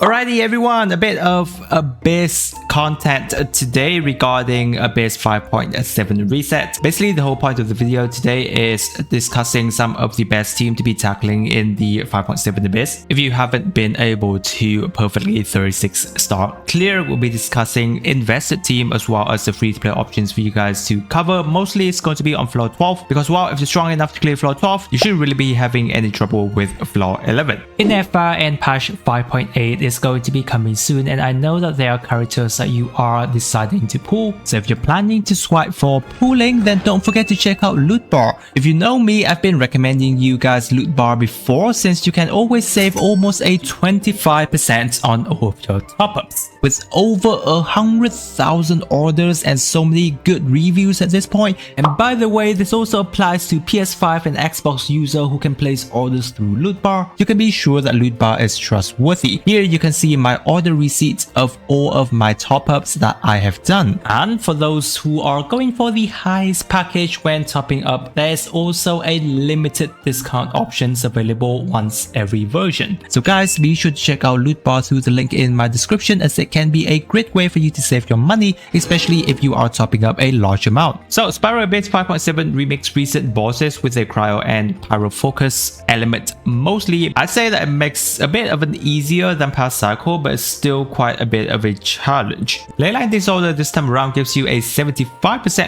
Alrighty everyone, a bit of Abyss content today regarding Abyss 5.7 reset. Basically the whole point of the video today is discussing some of the best team to be tackling in the 5.7 Abyss. If you haven't been able to perfectly 36 star clear, we'll be discussing invested team as well as the free to play options for you guys to cover. Mostly it's going to be on floor 12 because while if you're strong enough to clear floor 12, you shouldn't really be having any trouble with floor 11. In FR and patch 5.8 is going to be coming soon, and I know that there are characters that you are deciding to pull. So if you're planning to swipe for pulling, then don't forget to check out Loot Bar. If you know me, I've been recommending you guys Loot Bar before, since you can always save almost a 25% on all of your top-ups. With over 100,000 orders and so many good reviews at this point. And by the way, this also applies to PS5 and Xbox user who can place orders through Loot Bar. You can be sure that Loot Bar is trustworthy. Here you can see my order receipts of all of my top-ups that I have done. And for those who are going for the highest package when topping up, there's also a limited discount options available once every version. So guys, be sure to check out Loot Bar through the link in my description, as it can be a great way for you to save your money, especially if you are topping up a large amount. So Spyro Abyss 5.7 remix recent bosses with a cryo and pyro focus element. Mostly, I'd say that it makes a bit of an easier than past cycle, but it's still quite a bit of a challenge. Leyline Disorder this time around gives you a 75%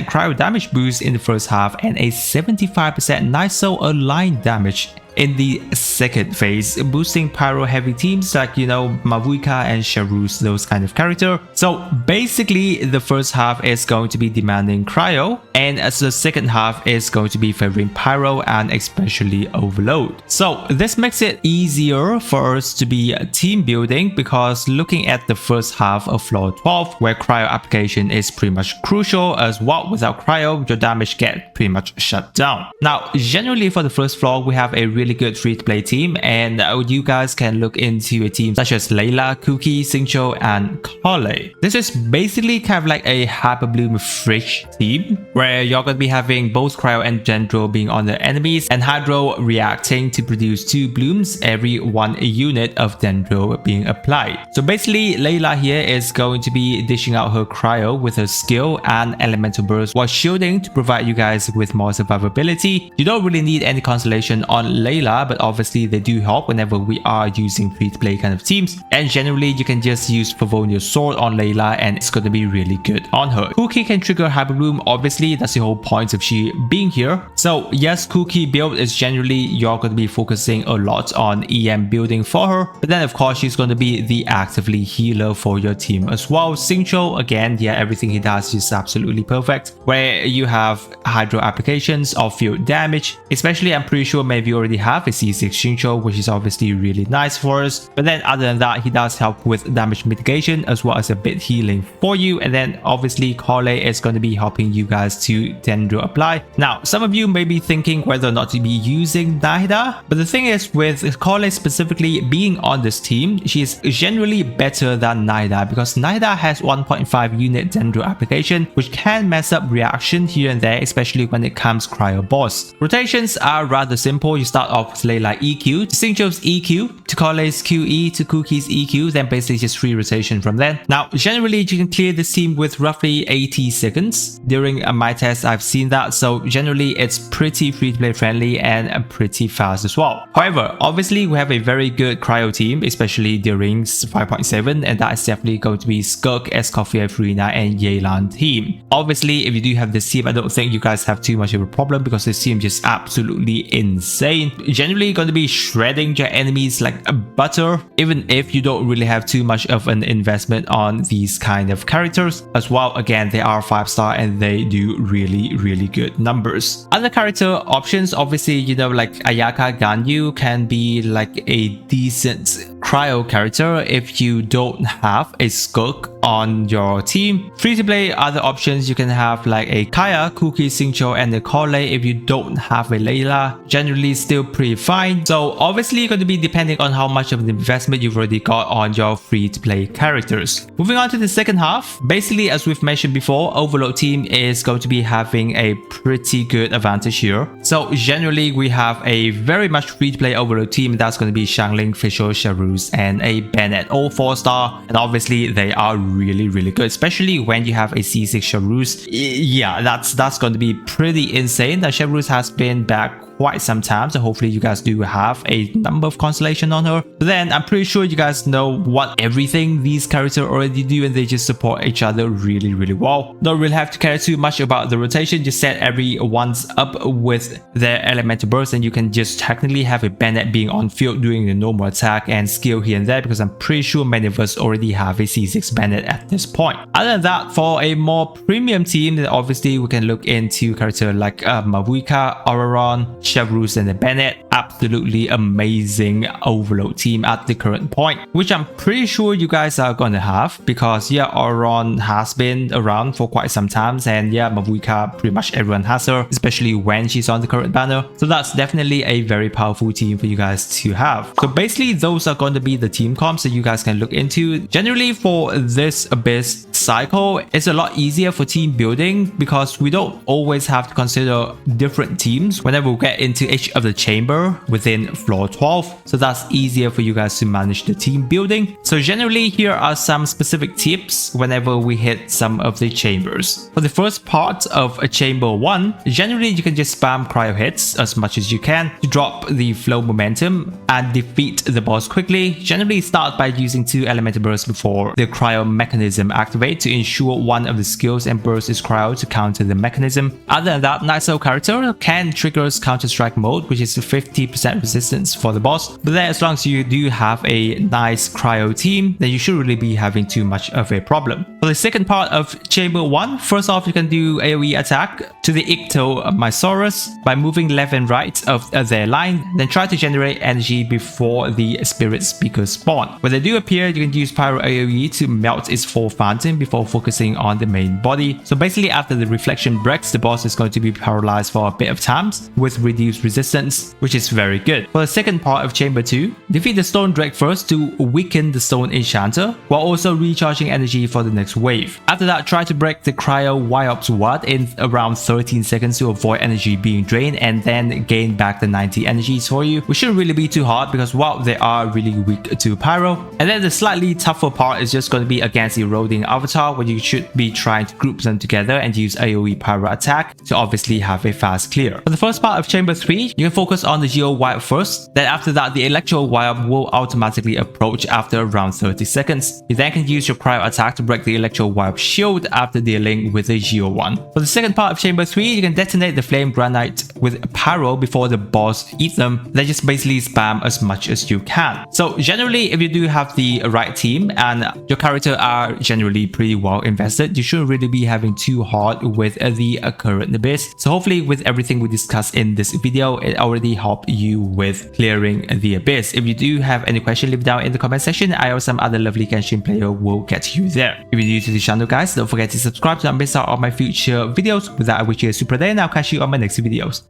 cryo damage boost in the first half and a 75% Niso aligned damage in the second phase, boosting pyro heavy teams like, you know, Mavuika and Charus, those kind of character. So basically the first half is going to be demanding cryo, and as the second half is going to be favoring pyro and especially overload. So this makes it easier for us to be team building, because looking at the first half of floor 12 where cryo application is pretty much crucial, as well without cryo your damage get pretty much shut down. Now generally for the first floor we have a really good free-to-play team, and you guys can look into a team such as Layla, Kuki, Xingqiu, and Kale. This is basically kind of like a Hyper Bloom Frisch team, where you're going to be having both Cryo and Dendro being on the enemies, and Hydro reacting to produce 2 blooms every 1 unit of Dendro being applied. So basically Layla here is going to be dishing out her Cryo with her skill and Elemental Burst while shielding to provide you guys with more survivability. You don't really need any consolation on Layla, but obviously they do help whenever we are using free-to-play kind of teams, and generally you can just use Favonius Sword on Layla and it's going to be really good on her. Kuki can trigger Hyper Bloom, obviously that's the whole point of she being here. So yes, Kuki build is generally you're going to be focusing a lot on EM building for her, but then of course she's going to be the actively healer for your team as well. Xingqiu, again, yeah, everything he does is absolutely perfect, where you have Hydro applications of field damage, especially I'm pretty sure maybe you already have a C6 Xingqiu, which is obviously really nice for us. But then other than that, he does help with damage mitigation as well as a bit healing for you. And then obviously Kale is going to be helping you guys to Dendro apply. Now some of you may be thinking whether or not to be using Nahida, but the thing is with Kale specifically being on this team, she is generally better than Nahida, because Nahida has 1.5 unit Dendro application, which can mess up reaction here and there, especially when it comes cryo boss. Rotations are rather simple. You start off with Layla EQ, to Xingqiu's EQ, to Kale's QE, to Kuki's EQ, then basically just free rotation from then. Now generally you can clear this team with roughly 80 seconds. During my test I've seen that, so generally it's pretty free to play friendly and pretty fast as well. However, obviously we have a very good cryo team, especially during 5.7, and that is definitely going to be Skirk, Escoffier, Furina, and Yelan team. Obviously if you do have this team, I don't think you guys have too much of a problem, because this team just absolutely insane. Generally going to be shredding your enemies like a butter, even if you don't really have too much of an investment on these kind of characters as well. Again, they are 5-star and they do really good numbers. Other character options, obviously, you know, like Ayaka Ganyu can be like a decent cryo character if you don't have a Skirk on your team. Free to play other options, you can have like a Kaya, Cookie, Xingqiu, and a Corley. If you don't have a Layla, generally still pretty fine. So obviously going to be depending on how much of an investment you've already got on your free to play characters. Moving on to the second half, basically as we've mentioned before, Overload team is going to be having a pretty good advantage here. So generally we have a very much free to play Overload team. That's going to be Xiangling, Fischl, Charus, and a Bennett, all 4-star, and obviously they are really good, especially when you have a C6 Charus. Yeah, that's going to be pretty insane. That Charus has been back quite some time, so hopefully you guys do have a number of constellation on her. But then I'm pretty sure you guys know what everything these characters already do, and they just support each other really well. Don't really have to care too much about the rotation, just set everyone's up with their elemental burst, and you can just technically have a Bennett being on field doing the normal attack and skill here and there, because I'm pretty sure many of us already have a C6 Bennett at this point. Other than that, for a more premium team, then obviously we can look into character like Mavuika, Auroron, Charus, and the Bennett. Absolutely amazing Overload team at the current point, which I'm pretty sure you guys are gonna have, because yeah, Auroron has been around for quite some time, and yeah, Mavuika, pretty much everyone has her, especially when she's on the current banner. So that's definitely a very powerful team for you guys to have. So basically those are going to be the team comps that you guys can look into. Generally for this Abyss cycle, it's a lot easier for team building because we don't always have to consider different teams whenever we get into each of the chamber within floor 12. So that's easier for you guys to manage the team building. So generally here are some specific tips whenever we hit some of the chambers. For the first part of a chamber 1, generally you can just spam cryo hits as much as you can to drop the flow momentum and defeat the boss quickly. Generally start by using 2 elemental bursts before the cryo mechanism activate to ensure one of the skills and burst is cryo to counter the mechanism. Other than that, Nightsoul character can trigger Counter-Strike mode, which is 50% resistance for the boss. But then as long as you do have a nice cryo team, then you shouldn't really be having too much of a problem. For the second part of chamber 1, first off you can do AoE attack to the Ictomysaurus by moving left and right of their line, then try to generate energy before the spirit speakers spawn. When they do appear, you can use Pyro AoE to melt its 4 fountain before focusing on the main body. So basically after the reflection breaks, the boss is going to be paralyzed for a bit of time with reduced resistance, which is very good. For the second part of chamber 2, defeat the stone drake first to weaken the stone enchanter while also recharging energy for the next wave. After that, try to break the cryo Wyops ward in around 13 seconds to avoid energy being drained, and then gain back the 90 energies for you, which shouldn't really be too hard because while they are really weak to pyro. And then the slightly tougher part is just going to be against eroding avatar, where you should be trying to group them together and use AoE pyro attack to obviously have a fast clear. For the first part of chamber 3, you can focus on the Geo Wyop first, then after that the Electro Wyop will automatically approach after around 30 seconds. You then can use your cryo attack to break the Electro Wyop shield after dealing with the Geo one. For the second part of chamber 3, you can detonate the Flame Granite with pyro before the boss eat them, then just basically spam as much as you can. So generally if you do have the right team and your character are generally pretty well invested, you shouldn't really be having too hard with the current Abyss. So hopefully with everything we discussed in this video, it already helped you with clearing the Abyss. If you do have any question, leave it down in the comment section. I or some other lovely Genshin player will get you there. If you're new to the channel guys, don't forget to subscribe to not miss out on my future videos. With that, I wish you a super day and I'll catch you on my next videos.